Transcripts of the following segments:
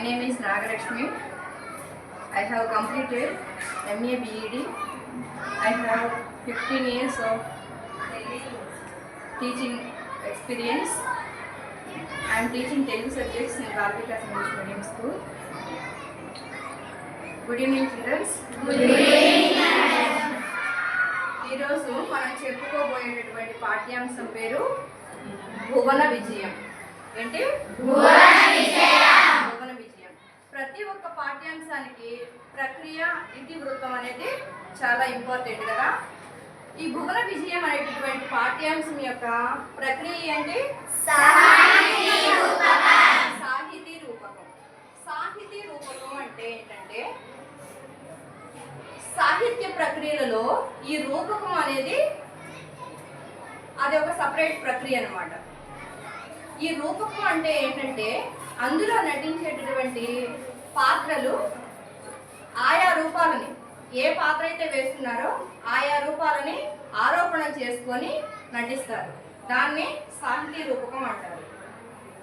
name is Nagarashmi. I have completed MA BEd. I have 15 years of teaching experience. I am teaching Telugu subjects in Balvikas English Medium School. Good evening, children. Good evening. ఈరోజు మనం చెప్పుకోబోయేటటువంటి పాఠ్యాంశం పేరు భువన విజయం. ఏంటి? భువన విజయం. ప్రతి ఒక్క పాఠ్యాంశానికి ప్రక్రియ ఇతివృత్తం అనేది చాలా ఇంపార్టెంట్ కదా. ఈ భువన విజయం అనేటటువంటి పాఠ్యాంశం యొక్క ప్రక్రియ ఏంటి? సాహితీ రూపకం. సాహితీ రూపకం అంటే ఏంటంటే సాహిత్య ప్రక్రియలలో ఈ రూపకం అనేది అది ఒక సపరేట్ ప్రక్రియ అన్నమాట. ఈ రూపకం అంటే ఏంటంటే అందులో నటించేటటువంటి పాత్రలు ఆయా రూపాలని ఏ పాత్ర అయితే వేస్తున్నారో ఆయా రూపాలని ఆరోపణ చేసుకొని నటిస్తారు. దాన్ని సాహితీ రూపకం అంటారు.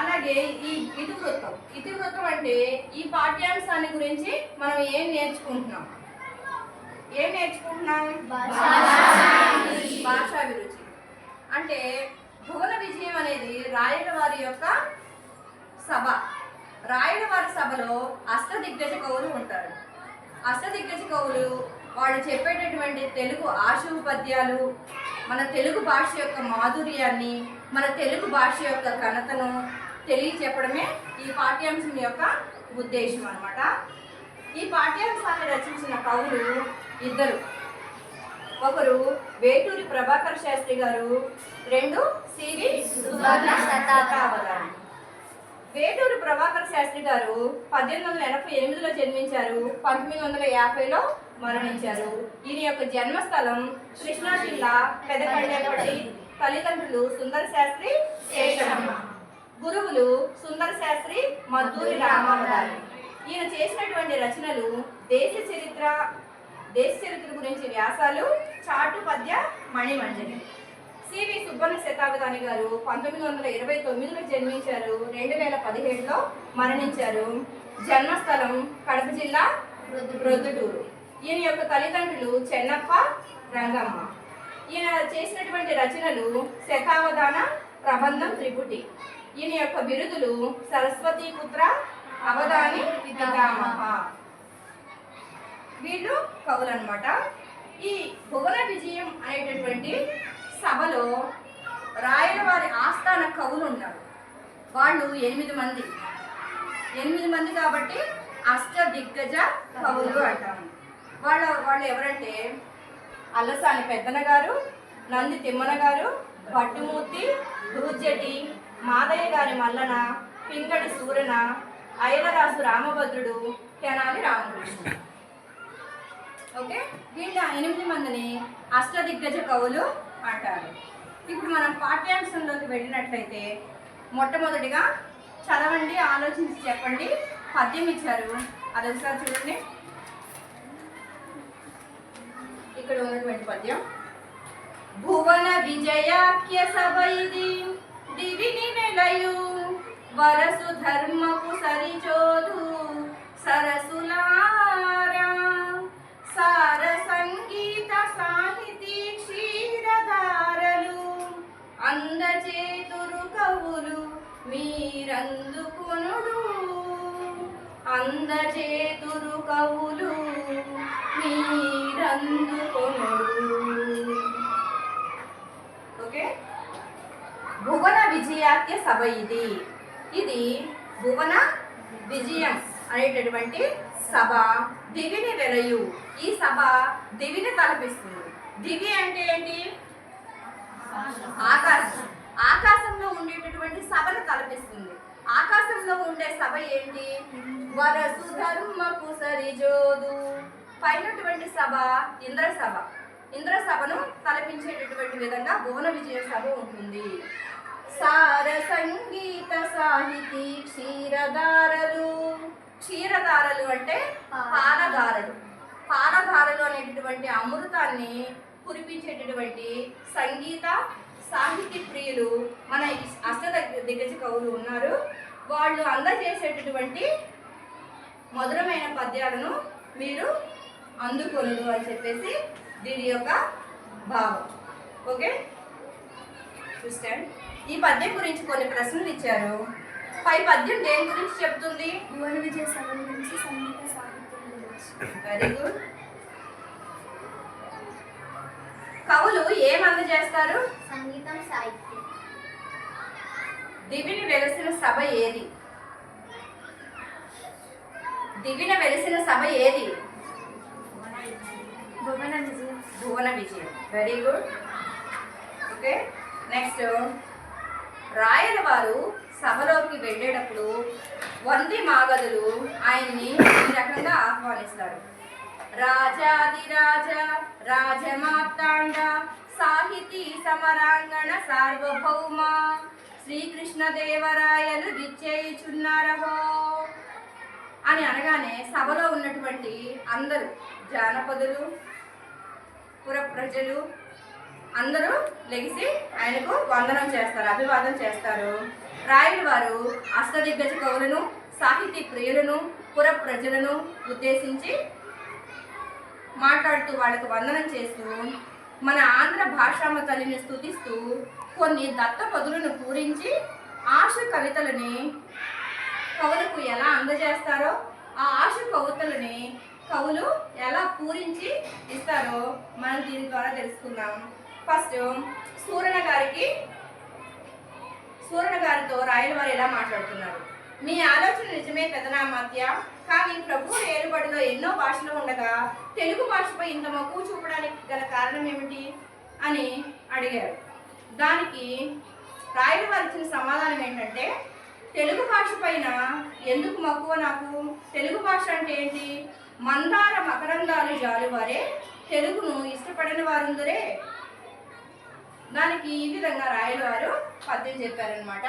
అలాగే ఈ ఇతివృత్తం అంటే ఈ పాఠ్యాంశాన్ని గురించి మనం ఏం నేర్చుకుంటున్నాం? భాషా అభిరుచి. అంటే భువన విజయం అనేది రాయలవారి యొక్క సభ. రాయలవారి సభలో అష్టదిగ్గజ కవులు ఉంటారు. అష్టదిగ్గజ కవులు వాళ్ళు చెప్పేటటువంటి తెలుగు ఆశు పద్యాలు మన తెలుగు భాష యొక్క మాధుర్యాన్ని, మన తెలుగు భాష యొక్క ఘనతను తెలియచెప్పడమే ఈ పాఠ్యాంశం యొక్క ఉద్దేశం అన్నమాట. ఈ పాఠ్యాంశాన్ని రచించిన కవులు ఇద్దరు. ఒకరు వేటూరి ప్రభాకర్ శాస్త్రి గారు, రెండు సివి సువర్ణ శతావధాని. వేటూరి ప్రభాకర్ శాస్త్రి గారు 1888లో జన్మించారు, 1950లో మరణించారు. ఈయన యొక్క జన్మస్థలం కృష్ణా జిల్లా పెదకండేపల్లి. తల్లిదండ్రులు సుందర శాస్త్రి, శేషమ్మ. గురువులు సుందర శాస్త్రి, మద్దూరి రామావధాని. ఈయన చేసినటువంటి రచనలు దేశ చరిత్ర గురించి వ్యాసాలు, చాటు పద్య, మణిమంజరి. సివి సుబ్బన్న శతావధాని గారు 1929లో జన్మించారు, 2017లో మరణించారు. జన్మస్థలం కడప జిల్లా ప్రొద్దుటూరు. ఈయన యొక్క తల్లిదండ్రులు చెన్నప్ప, రంగమ్మ. ఈయన చేసినటువంటి రచనలు శతావధాన, ప్రబంధం, త్రిపుటి. ఈయన యొక్క బిరుదులు సరస్వతీ పుత్ర, అవధాని, పితామహ. వీళ్ళు కవులు అన్నమాట. ఈ భువన విజయం అనేటటువంటి సభలో రాయలవారి ఆస్థాన కవులు ఉన్నారు. వాళ్ళు 8 మంది కాబట్టి అష్టదిగ్గజ కవులు అంటాము. వాళ్ళు ఎవరంటే అల్లసాని పెద్దన గారు, నంది తిమ్మన గారు, భట్టుమూర్తి, దూర్జటి, మాదయ్య గారి మల్లన, పింగళి సూరన, ఐలరాజు రామభద్రుడు, తెనాలి రామకృష్ణ. ఓకే, వీళ్ళ 8 మందిని అష్టదిగ్గజ కవులు అంటారు. ఇప్పుడు మనం పాఠ్యాంశంలోకి వెళ్ళినట్లయితే మొట్టమొదటిగా చదవండి, ఆలోచించి చెప్పండి. పద్యం ఇచ్చారు, అదొకసారి చూడండి. ఇక్కడ ఉన్నటువంటి పద్యం: భువన విజయాఖ్య సభ ఇది దివిని నెలయు వరసు ధర్మపు సరిచోదు సరసులారా సార సంగీత సాహితీ క్షీరధారలు అందచేతురు కవులు మీరందుకొనుడు. అందచేతురు కవులు మీరందుకొనుడు. ఓకే, భువన విజయాఖ్య సభ ఇది భువన విజయం అనేటటువంటి సభ. దివిని వెలయు, ఈ సభ దివిని తలపిస్తుంది. దివి అంటే ఏంటి? ఆకాశం. ఆకాశంలో ఉండేటటువంటి సభను తలపిస్తుంది. ఆకాశంలో ఉండే సభ ఏంటి? వరసు ధర్మపు సరిజోదు. పైనటువంటి సభ ఇంద్రసభ. ఇంద్రసభను తలపించేటటువంటి విధంగా భువన విజయ సభ ఉంటుంది. సార సంగీత సాహితీ క్షీరధారలు. క్షీరధారలు అంటే పాలధారలు. పాలధారలు అనేటటువంటి అమృతాన్ని కురిపించేటటువంటి సంగీత సాహితీ ప్రియులు మన అష్టదిగ్గజ కవులు ఉన్నారు. వాళ్ళు అందజేసేటటువంటి మధురమైన పద్యాలను మీరు అందుకొనుడు అని చెప్పేసి దీని యొక్క భావం. ఓకే, చూస్తాండి. ఈ పద్యం గురించి కొన్ని ప్రశ్నలు ఇచ్చారు. పై పద్యం దేని గురించి చెప్తుంది? భువన విజయ సభ గురించి, సంగీత సాహిత్యం గురించి. Very good. కవులు ఏం అందజేస్తారు? సంగీతం, సాహిత్యం. దివిని వెలసిన సభ ఏది? దివిన వెలిసిన సభ ఏది? భువన Vijayam. Bhuvana Vijayam. Very good. Okay, next. Rayala వారు సభలోకి వెళ్ళేటప్పుడు వంది మాగదులు ఆయన్ని ఈ రకంగా ఆహ్వానిస్తారు. రాజాదిరాజ రాజమార్తాండ సాహితీ సమరాంగణ సార్వభౌమ శ్రీకృష్ణదేవరాయలు విచ్చేయుచున్నారహో అని అనగానే సభలో ఉన్నటువంటి అందరూ జానపదులు, పుర ప్రజలు అందరూ లెగిసి ఆయనకు వందనం చేస్తారు, అభివాదం చేస్తారు. రాయల వారు అష్టదిగ్గజ కవులను, సాహితీ ప్రియులను, పుర ప్రజలను ఉద్దేశించి మాట్లాడుతూ వాళ్ళకు వందనం చేస్తూ మన ఆంధ్ర భాషామ తల్లిని స్తుతిస్తూ కొన్ని దత్తపదులను పూరించి ఆశ కవితలని కవులకు ఎలా అందజేస్తారో, ఆ ఆశ కవితలని కవులు ఎలా పూరించి ఇస్తారో మనం దీని ద్వారా తెలుసుకుందాం. ఫస్ట్ సూరణ గారితో రాయల వారు ఎలా మాట్లాడుతున్నారు? మీ ఆలోచన నిజమే పెదనామాత్య, కానీ ప్రభు ఏలుబడిలో ఎన్నో భాషలు ఉండగా తెలుగు భాషపై ఇంత మక్కువ చూపడానికి గల కారణం ఏమిటి అని అడిగారు. దానికి రాయల వారు ఇచ్చిన సమాధానం ఏంటంటే, తెలుగు భాష పైన ఎందుకు మక్కువ నాకు? తెలుగు భాష అంటే ఏంటి? మందార మకరందాలు జాలువారే తెలుగును ఇష్టపడని వారుందరే. దానికి ఈ విధంగా రాయల వారు పద్యం చెప్పారనమాట.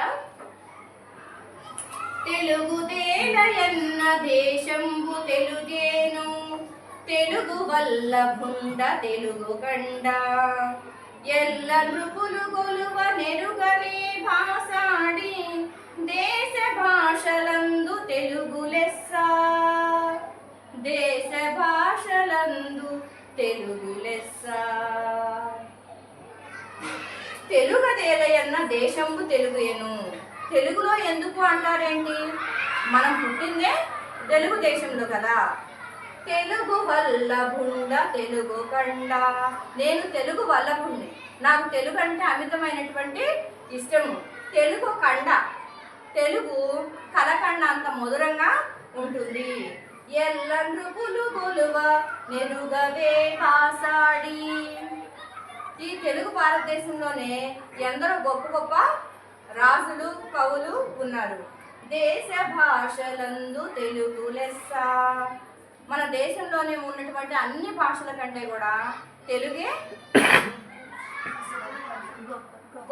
తెలుగు దేలయన్న దేశంబు తెలుగేను, తెలుగు వల్ల భుండ తెలుగు కండ, ఎల్ల నృపులు గొలువ నెరుగనే భాషాడి, దేశ భాషలందు తెలుగు లెస్స, దేశ భాషలందు తెలుగు లెస్స. తెలుగదేలయన్న దేశంబు తెలుగేను. తెలుగులో ఎందుకు అంటారేంటి? మనం పుట్టిందే తెలుగు దేశంలో కదా. తెలుగు వల్లభుండ తెలుగు కండ, నేను తెలుగు వల్లభుండి, నాకు తెలుగు అంటే అమితమైనటువంటి ఇష్టము. తెలుగు కండ, తెలుగు కలకండ అంత మధురంగా ఉంటుంది. ఎల్ల నృపులు గొలువ నెరుగవే భాషాడి. ఈ తెలుగు భారతదేశంలోనే ఎందరో గొప్ప గొప్ప రాజులు, కవులు ఉన్నారు. దేశ భాషలందు తెలుగు లెస్స. మన దేశంలోనే ఉన్నటువంటి అన్ని భాషల కంటే కూడా తెలుగే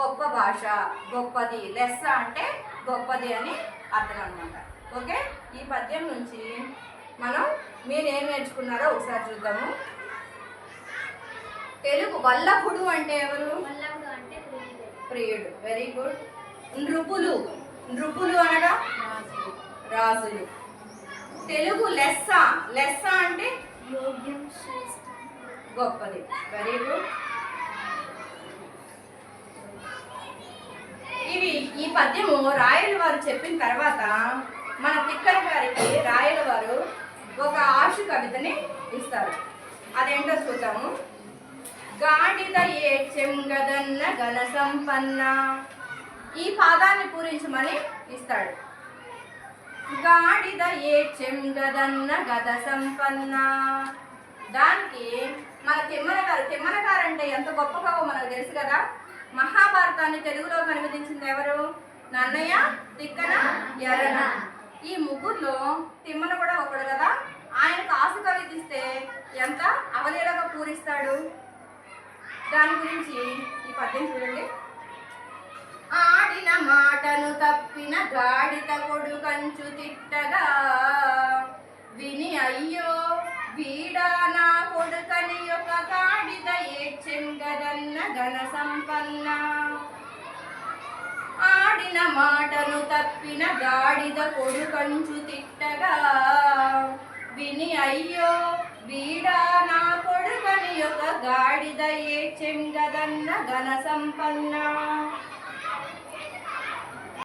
గొప్ప భాష, గొప్పది. లెస్స అంటే గొప్పది అని అర్థం అన్నమాట. ఓకే, ఈ పద్యం నుంచి మనం మీరేం నేర్చుకున్నారో ఒకసారి చూద్దాము. తెలుగు వల్లభుడు అంటే ఎవరు? ప్రియుడు. Very good. నృపులు, నృపులు అనగా రాజులు. తెలుగు లెస్స, లెస్స అంటే గొప్పది. Very good. ఈ పద్యము రాయల వారు చెప్పిన తర్వాత మన తిక్కన గారికి రాయల వారు ఒక ఆశ కవితని ఇస్తారు. అదేంటో చూద్దాము. గాడిద ఏడ్చెం గదన్న గణ సంపన్న, ఈ పాదాన్ని పూరించమని ఇస్తాడు. గాడిద ఏడ్చెం గదన్న గద సంపన్న. దానికి మన తిమ్మన గారు అంటే ఎంత గొప్ప కవో మనకు తెలుసు కదా. మహాభారతాన్ని తెలుగులోకి అనువదించింది ఎవరు? నన్నయ్య, తిక్కన, ఎర్రన. ఈ ముగ్గురులో తిమ్మన కూడా ఒకడు కదా. ఆయనకు ఆశ కవితిస్తే ఎంత అవలీలగా పూరిస్తాడు. దాని గురించి ఈ పద్యం చూడండి. ఆడిన మాటను తప్పిన గాడిత కొడుకంచు తిట్టగా, విని అయ్యో వీడా నా కొడుకని ఒక గాడిద ఏడ్చెం గదన్న ఘన సంపన్న. ఆడిన మాటను తప్పిన గాడిద కొడుకంచు తిట్టగా, విని అయ్యో వీడా నా కొడుకని ఒక గాడిద ఏడ్చెం గదన్న ఘన సంపన్న